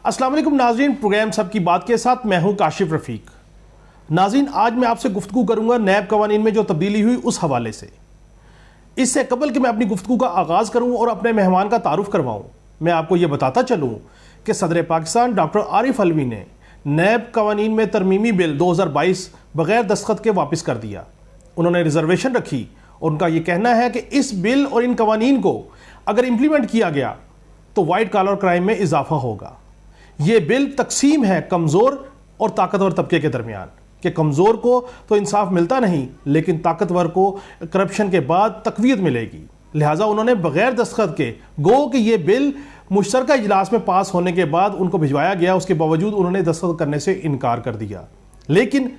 अस्सलाम वालेकुम नाज़रीन, प्रोग्राम सब की बात के साथ मैं हूं काशिफ रफ़ीक। नाज़रीन, आज मैं आपसे गुफ्तगू करूंगा नैब कवानीन में जो तब्दीली हुई उस हवाले से। इससे कबल कि मैं अपनी गुफ्तगू का आगाज़ करूं और अपने मेहमान का तारुफ करवाऊं, मैं आपको ये बताता चलूं कि सदर पाकिस्तान डॉक्टर आरिफ अलवी ने नैब कवानीन में तरमीमी बिल 2022 बग़ैर दस्तखत के वापस कर दिया। उन्होंने रिजर्वेशन रखी और उनका ये कहना है कि इस बिल और इन कवानीन को अगर इम्प्लीमेंट किया गया तो वाइट कॉलर क्राइम में इजाफा होगा। ये बिल तकसीम है कमज़ोर और ताकतवर तबके के दरमियान, कि कमज़ोर को तो इंसाफ मिलता नहीं लेकिन ताकतवर को करप्शन के बाद तक़वियत मिलेगी। लिहाजा उन्होंने बग़ैर दस्तखत के गो कि ये बिल मुश्तरका इजलास में पास होने के बाद उनको भिजवाया गया, उसके बावजूद उन्होंने दस्तखत करने से इनकार कर दिया। लेकिन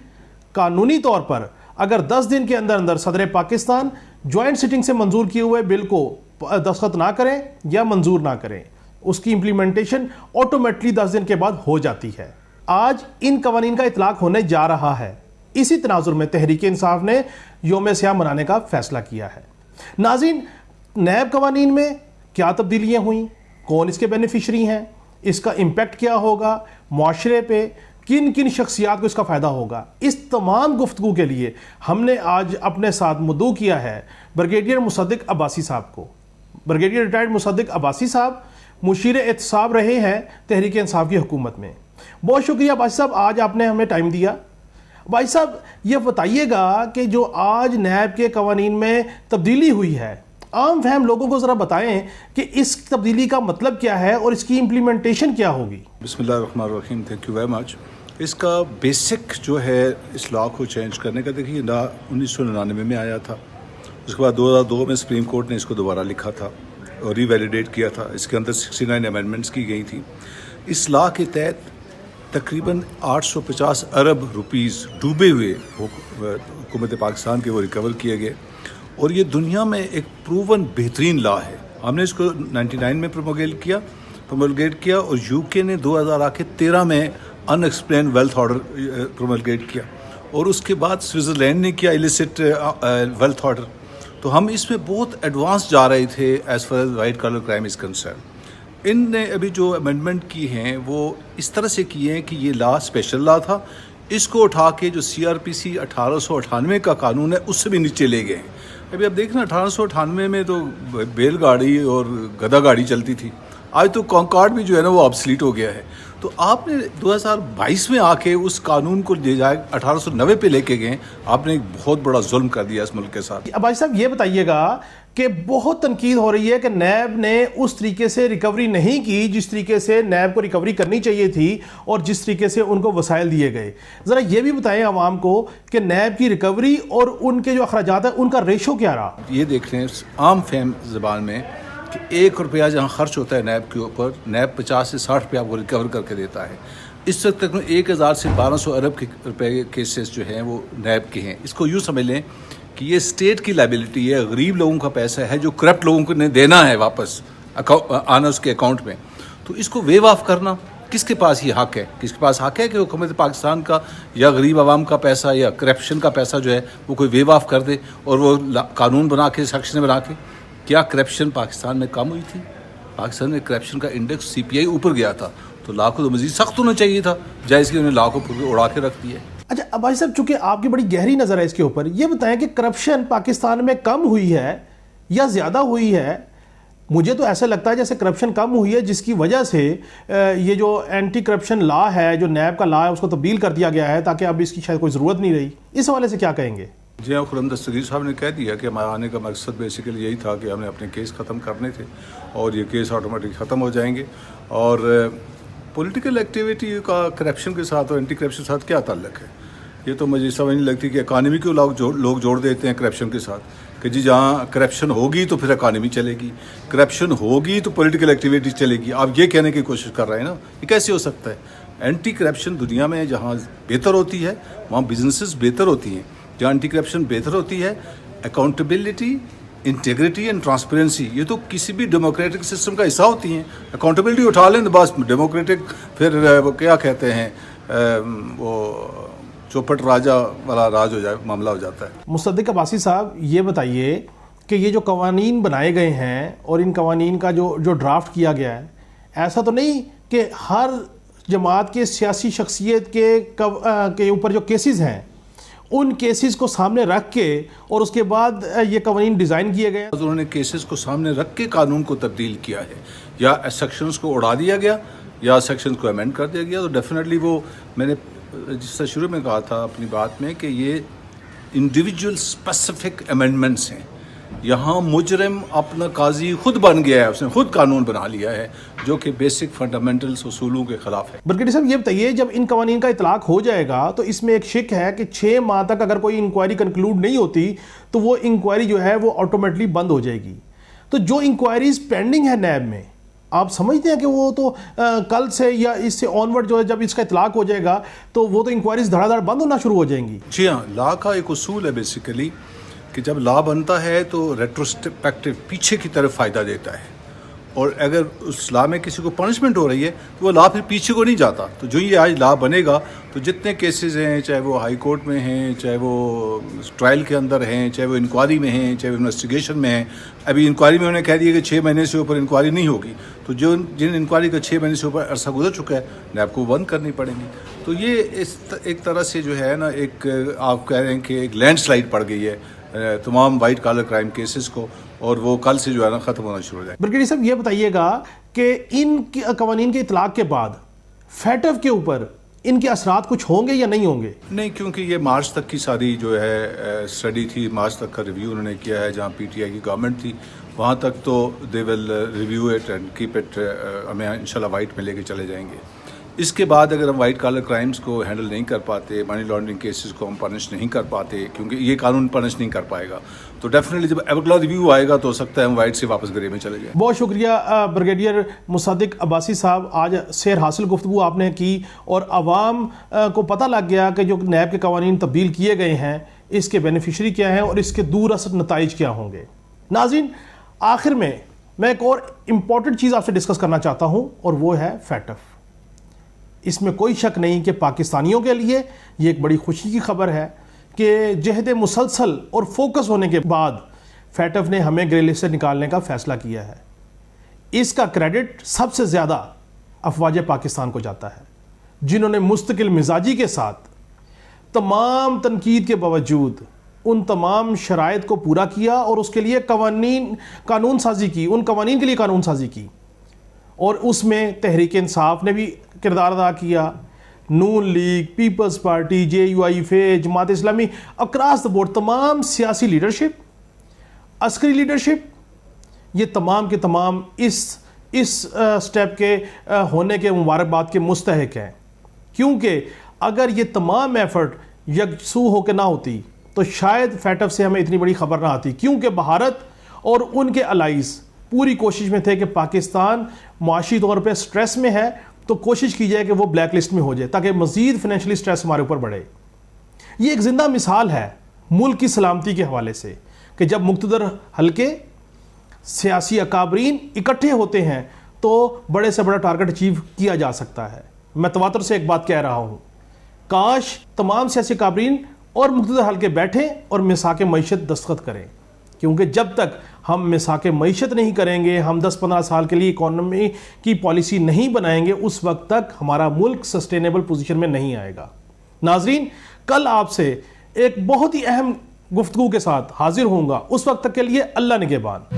कानूनी तौर पर अगर 10 दिन के अंदर अंदर सदर पाकिस्तान जॉइंट सिटिंग से मंजूर किए हुए बिल को दस्तखत ना करें या मंजूर ना करें, उसकी इंप्लीमेंटेशन ऑटोमेटिकली 10 दिन के बाद हो जाती है। आज इन कवानीन का इतलाक होने जा रहा है। इसी तनाजुर में तहरीक इंसाफ ने योम सियाम मनाने का फैसला किया है। नाज़रीन, नैब कवानीन में क्या तब्दीलियाँ हुई, कौन इसके बेनिफिशरी हैं, इसका इम्पैक्ट क्या होगा मुआशरे पे, किन किन शख्सियात को इसका फ़ायदा होगा, इस तमाम गुफ्तगू के लिए हमने आज अपने साथ मदऊ किया है ब्रिगेडियर मुसद्दिक अब्बासी साहब को। ब्रिगेडियर रिटायर्ड मुसद्दिक अब्बासी साहब मुशीर एहतसाब रहे हैं तहरीक इंसाफ की हुकूमत में। बहुत शुक्रिया अब्बासी साहब, आज आपने हमें टाइम दिया। भाई साहब, ये बताइएगा कि जो आज नैब के कवानीन में तब्दीली हुई है, आम फहम लोगों को ज़रा बताएं कि इस तब्दीली का मतलब क्या है और इसकी इम्प्लीमेंटेशन क्या होगी। बिस्मिल्लाहिर्रहमानिर्रहीम, थैंक यू वेरी मच। इसका बेसिक जो है इस लॉ को चेंज करने का, देखिए 1999 में आया था, उसके बाद 2002 में सुप्रीम कोर्ट ने इसको दोबारा लिखा था और रीवैलिडेट किया था। इसके अंदर 69 अमेंडमेंट्स की गई थी। इस लॉ के तहत तकरीबन 850 अरब रुपीस डूबे हुए हुकूमत पाकिस्तान के वो रिकवर किए गए और ये दुनिया में एक प्रूवन बेहतरीन लॉ है। हमने इसको 99 में प्रोमलगेट किया और यूके ने 2013 में अनएक्सप्लेन वेल्थ ऑर्डर प्रोमलगेट किया और उसके बाद स्विट्ज़रलैंड ने किया इलिसिट वेल्थ ऑर्डर। तो हम इसमें बहुत एडवांस जा रहे थे as far as white collar crime is concern. इनने अभी जो अमेंडमेंट की हैं वो इस तरह से किए हैं कि ये लॉ स्पेशल लॉ था, इसको उठा के जो CRPC 1898 का कानून है उससे भी नीचे ले गए। अभी आप देख ना, 1898 में तो बैलगाड़ी और गधा गाड़ी चलती थी, आज तो कॉन्कॉर्ड भी जो है ना वो ऑब्सलीट हो गया है। तो आपने 2022 में आके उस कानून को ले जाए 1890 पे लेके गए, आपने एक बहुत बड़ा जुल्म कर दिया इस मुल्क के साथ। अब भाई साहब ये बताइएगा कि बहुत तनकीद हो रही है कि नैब ने उस तरीके से रिकवरी नहीं की जिस तरीके से नैब को रिकवरी करनी चाहिए थी और जिस तरीके से उनको वसाइल दिए गए। ज़रा ये भी बताएं आवाम को कि नैब की रिकवरी और उनके जो अखराजात है उनका रेशो क्या रहा। ये देख लें आम फहम ज़बान में कि 1 रुपया जहाँ खर्च होता है नैब के ऊपर, नैब 50 से 60 रुपया आपको रिकवर करके देता है। इस वक्त तक 1000 से 1200 अरब के रुपए के केसेस जो हैं वो नैब के हैं। इसको यूँ समझ लें कि ये स्टेट की लायबिलिटी है, गरीब लोगों का पैसा है जो करप्ट लोगों को ने देना है वापस आना उसके अकाउंट में। तो इसको वेव ऑफ करना, किसके पास ये हक़ है? किसके पास हक़ है कि हुकूमत पाकिस्तान का या गरीब आवाम का पैसा या करप्शन का पैसा जो है वो कोई वेव ऑफ कर दे और वो कानून बना के, सेक्शन बना के? क्या करप्शन पाकिस्तान में कम हुई थी? पाकिस्तान में करप्शन का इंडेक्स CPI ऊपर गया था, तो लॉ को तो मज़ीद सख्त होना चाहिए था, जायज़ कि उन्हें लॉ को उड़ा के रख दिया। अच्छा अब भाई साहब, चूंकि आपकी बड़ी गहरी नज़र है इसके ऊपर, ये बताएं कि करप्शन पाकिस्तान में कम हुई है या ज़्यादा हुई है? मुझे तो ऐसा लगता है जैसे करप्शन कम हुई है, जिसकी वजह से ये जो एंटी करप्शन लॉ है, जो नैब का लॉ है, उसको तब्दील कर दिया गया है ताकि अब इसकी शायद कोई ज़रूरत नहीं रही। इस हवाले से क्या कहेंगे? जी हाँ, खुर्रम दस्तगीर साहब ने कह दिया कि हमारे आने का मकसद बेसिकली यही था कि हमने अपने केस ख़त्म करने थे और ये केस ऑटोमेटिक ख़त्म हो जाएंगे। और पॉलिटिकल एक्टिविटी का करप्शन के साथ और एंटी करप्शन के साथ क्या ताल्लुक़ है, ये तो मुझे समझ नहीं लगती कि इकानमी को लोग जोड़ देते हैं करप्शन के साथ कि जी जहाँ करप्शन होगी तो फिर इकानमी चलेगी, करप्शन होगी तो पॉलिटिकल एक्टिविटी चलेगी। आप ये कहने की कोशिश कर रहे हैं ना, ये कैसे हो सकता है? एंटी करप्शन दुनिया में जहाँ बेहतर होती है वहाँ बिजनेसेस बेहतर होती हैं, जहाँ एंटी करप्शन बेहतर होती है अकाउंटेबिलिटी, इंटीग्रिटी एंड ट्रांसपेरेंसी, ये तो किसी भी डेमोक्रेटिक सिस्टम का हिस्सा होती हैं। अकाउंटेबिलिटी उठा लें तो बस डेमोक्रेटिक फिर वो क्या कहते हैं वो चौपट राजा वाला राज हो जाए, मामला हो जाता है। मुसद्दिक अब्बासी साहब, ये बताइए कि ये जो कवानीन बनाए गए हैं और इन कवानीन का जो ड्राफ्ट किया गया है, ऐसा तो नहीं कि हर جماعت کے سیاسی شخصیت کے اوپر جو کیسز ہیں ان کیسز کو سامنے رکھ کے اور اس کے بعد یہ قوانین ڈیزائن کیے گئے. انہوں نے کیسز کو سامنے رکھ کے قانون کو تبدیل کیا ہے, یا سیکشنز کو اڑا دیا گیا یا سیکشنز کو امینڈ کر دیا گیا. تو ڈیفینیٹلی وہ میں نے جس سے شروع میں کہا تھا اپنی بات میں کہ یہ انڈیویجول اسپیسیفک امینڈمنٹس ہیں. یہاں مجرم اپنا قاضی خود بن گیا ہے, اس نے خود قانون بنا لیا ہے جو کہ بیسک فنڈامنٹلس اصولوں کے خلاف ہے. برگیڈیئر صاحب یہ بتائیے, جب ان قوانین کا اطلاق ہو جائے گا تو اس میں ایک شک ہے کہ 6 ماہ تک اگر کوئی انکوائری کنکلوڈ نہیں ہوتی تو وہ انکوائری جو ہے وہ آٹومیٹلی بند ہو جائے گی. تو جو انکوائریز پینڈنگ ہے نیب میں, آپ سمجھتے ہیں کہ وہ تو کل سے یا اس سے آنورڈ جو ہے جب اس کا اطلاق ہو جائے گا تو وہ تو انکوائریز دھڑا دھڑ بند ہونا شروع ہو جائیں گی؟ جی ہاں, لا کا ایک اصول ہے بیسیکلی کہ جب لا بنتا ہے تو ریٹروسپیکٹو پیچھے کی طرف فائدہ دیتا ہے, اور اگر اس لا میں کسی کو پنشمنٹ ہو رہی ہے تو وہ لا پھر پیچھے کو نہیں جاتا. تو جو یہ آج لا بنے گا تو جتنے کیسز ہیں, چاہے وہ ہائی کورٹ میں ہیں, چاہے وہ ٹرائل کے اندر ہیں, چاہے وہ انکوائری میں ہیں, چاہے وہ انویسٹیگیشن میں ہیں. ابھی انکوائری میں انہوں نے کہہ دیا کہ 6 مہینے سے اوپر انکوائری نہیں ہوگی, تو جن انکوائری کا 6 مہینے سے اوپر عرصہ گزر چکا ہے نیب کو بند کرنی پڑیں گی. تو یہ ایک طرح سے جو ہے نا, ایک آپ کہہ رہے ہیں کہ ایک لینڈ سلائڈ پڑ گئی ہے تمام وائٹ کالر کرائم کیسز کو, اور وہ کل سے جو ہے نا ختم ہونا شروع ہو جائے. برگیڈیئر صاحب یہ بتائیے گا کہ ان قوانین کے اطلاق کے بعد فیٹف کے اوپر ان کے اثرات کچھ ہوں گے یا نہیں ہوں گے؟ نہیں, کیونکہ یہ مارچ تک کی ساری جو ہے اسٹڈی تھی, مارچ تک کا ریویو انہوں نے کیا ہے. جہاں پی ٹی آئی کی گورنمنٹ تھی وہاں تک تو the will review it and keep it, ہمیں انشاءاللہ وائٹ میں لے کے چلے جائیں گے. اس کے بعد اگر ہم وائٹ کالر کرائمز کو ہینڈل نہیں کر پاتے, منی لانڈرنگ کیسز کو ہم پنش نہیں کر پاتے, کیونکہ یہ قانون پنش نہیں کر پائے گا, تو ڈیفینیٹلی جب اگلا ریویو آئے گا تو ہو سکتا ہے ہم وائٹ سے واپس گرے میں چلے جائیں. بہت شکریہ بریگیڈیئر مصدق عباسی صاحب, آج سیر حاصل گفتگو آپ نے کی اور عوام کو پتہ لگ گیا کہ جو نیب کے قوانین تبدیل کیے گئے ہیں اس کے بینیفیشری کیا ہیں اور اس کے دور اثر نتائج کیا ہوں گے. ناظرین, آخر میں ایک اور امپورٹنٹ چیز آپ سے ڈسکس کرنا چاہتا ہوں اور وہ ہے فیٹف. اس میں کوئی شک نہیں کہ پاکستانیوں کے لیے یہ ایک بڑی خوشی کی خبر ہے کہ جہد مسلسل اور فوکس ہونے کے بعد فیٹف نے ہمیں گرے لسٹ سے نکالنے کا فیصلہ کیا ہے. اس کا کریڈٹ سب سے زیادہ افواج پاکستان کو جاتا ہے, جنہوں نے مستقل مزاجی کے ساتھ تمام تنقید کے باوجود ان تمام شرائط کو پورا کیا اور اس کے لیے قانون سازی کی, ان قوانین کے لیے قانون سازی کی, اور اس میں تحریک انصاف نے بھی کردار ادا کیا, Noon League, People's Party, J U I F, Jamaat Islami, across the board تمام سیاسی لیڈرشپ, عسکری لیڈرشپ, یہ تمام کے تمام اس سٹیپ کے ہونے کے مبارکباد کے مستحق ہیں. کیونکہ اگر یہ تمام ایفرٹ یکسو ہو کے نہ ہوتی تو شاید فیٹف سے ہمیں اتنی بڑی خبر نہ آتی, کیونکہ بھارت اور ان کے الائز پوری کوشش میں تھے کہ پاکستان معاشی طور پہ سٹریس میں ہے تو کوشش کی جائے کہ وہ بلیک لسٹ میں ہو جائے تاکہ مزید فائنینشلی سٹریس ہمارے اوپر بڑھے. یہ ایک زندہ مثال ہے ملک کی سلامتی کے حوالے سے کہ جب مقتدر حلقے سیاسی اکابرین اکٹھے ہوتے ہیں تو بڑے سے بڑا ٹارگٹ اچیو کیا جا سکتا ہے. میں تواتر سے ایک بات کہہ رہا ہوں, کاش تمام سیاسی اکابرین اور مقتدر حلقے بیٹھیں اور میثاق معیشت دستخط کریں, کیونکہ جب تک ہم میثاق معیشت نہیں کریں گے, ہم 10-15 سال کے لیے اکانومی کی پالیسی نہیں بنائیں گے, اس وقت تک ہمارا ملک سسٹینیبل پوزیشن میں نہیں آئے گا. ناظرین, کل آپ سے ایک بہت ہی اہم گفتگو کے ساتھ حاضر ہوں گا, اس وقت تک کے لیے اللہ نگہبان.